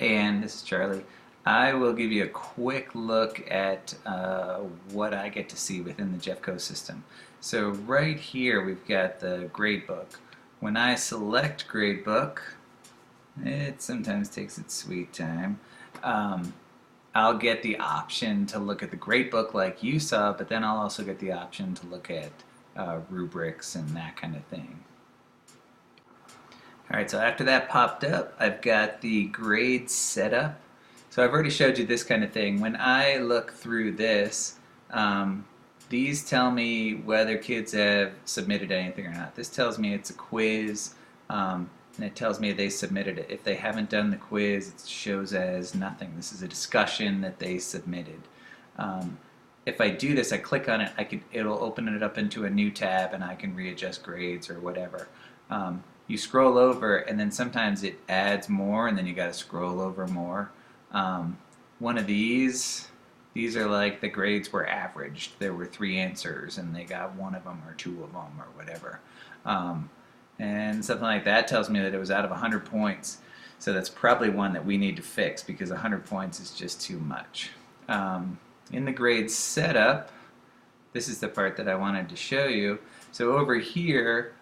And this is Charlie. I will give you a quick look at what I get to see within the Jeffco system. So right here we've got the gradebook. When I select gradebook, it sometimes takes its sweet time. Um, I'll get the option to look at the gradebook like you saw, but then I'll also get the option to look at rubrics and that kind of thing. Alright, so after that popped up, I've got the grade setup. So I've already showed you this kind of thing. When I look through this, these tell me whether kids have submitted anything or not. This tells me it's a quiz, and it tells me they submitted it. If they haven't done the quiz, it shows as nothing. This is a discussion that they submitted. If I do this, I click on it, it'll open it up into a new tab and I can readjust grades or whatever. You scroll over and then sometimes it adds more and then you got to scroll over more. One of these are like the grades were averaged. There were 3 answers and they got 1 of them or 2 of them or whatever. And something like that tells me that it was out of 100 points. So that's probably one that we need to fix because 100 points is just too much. In the grade setup, this is the part that I wanted to show you. So over here,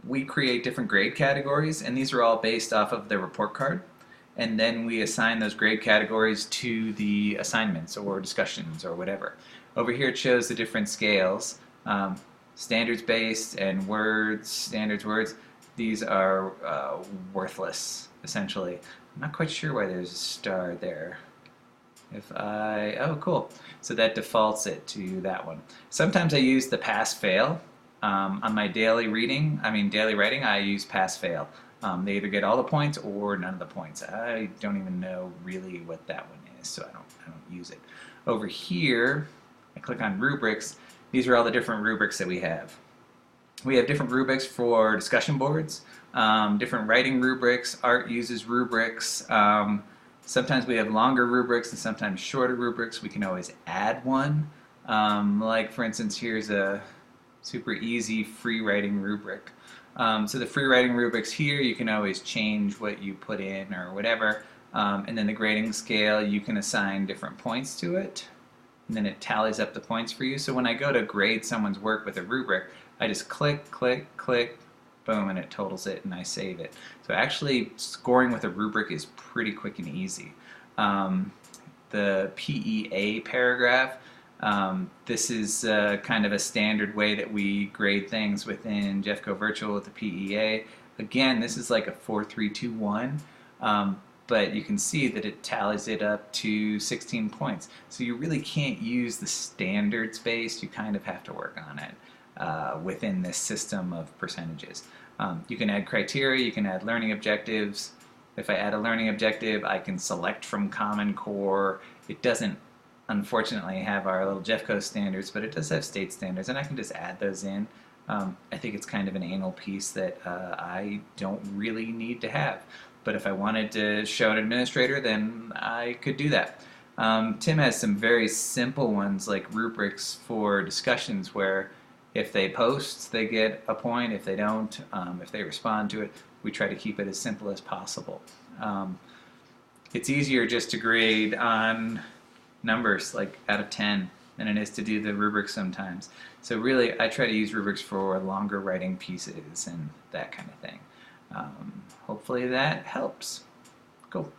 we create different grade categories, and these are all based off of the report card. And then we assign those grade categories to the assignments or discussions or whatever. Over here it shows the different scales. Standards based and words, standards words, these are worthless, essentially. I'm not quite sure why there's a star there. Oh cool, so that defaults it to that one. Sometimes I use the pass-fail. On my daily writing, I use pass-fail. They either get all the points or none of the points. I don't even know really what that one is, so I don't use it. Over here, I click on rubrics. These are all the different rubrics that we have. We have different rubrics for discussion boards, different writing rubrics. Art uses rubrics. Sometimes we have longer rubrics and sometimes shorter rubrics. We can always add one. Like for instance, here's a super easy free writing rubric. So the free writing rubrics here, you can always change what you put in or whatever. And then the grading scale, you can assign different points to it. And then it tallies up the points for you. So when I go to grade someone's work with a rubric, I just click, click, click, boom, and it totals it and I save it. So actually scoring with a rubric is pretty quick and easy. The PEA paragraph, this is kind of a standard way that we grade things within Jeffco Virtual with the PEA. Again, this is like a 4-3-2-1, but you can see that it tallies it up to 16 points. So you really can't use the standards based, you kind of have to work on it within this system of percentages. You can add criteria, you can add learning objectives. If I add a learning objective, I can select from Common Core. It doesn't unfortunately have our little Jeffco standards, but it does have state standards, and I can just add those in. I think it's kind of an anal piece that I don't really need to have. But if I wanted to show an administrator, then I could do that. Tim has some very simple ones like rubrics for discussions where if they post, they get a point. If they don't, if they respond to it, we try to keep it as simple as possible. It's easier just to grade on numbers like out of 10 than it is to do the rubrics sometimes. So really I try to use rubrics for longer writing pieces and that kind of thing. Hopefully that helps. Cool.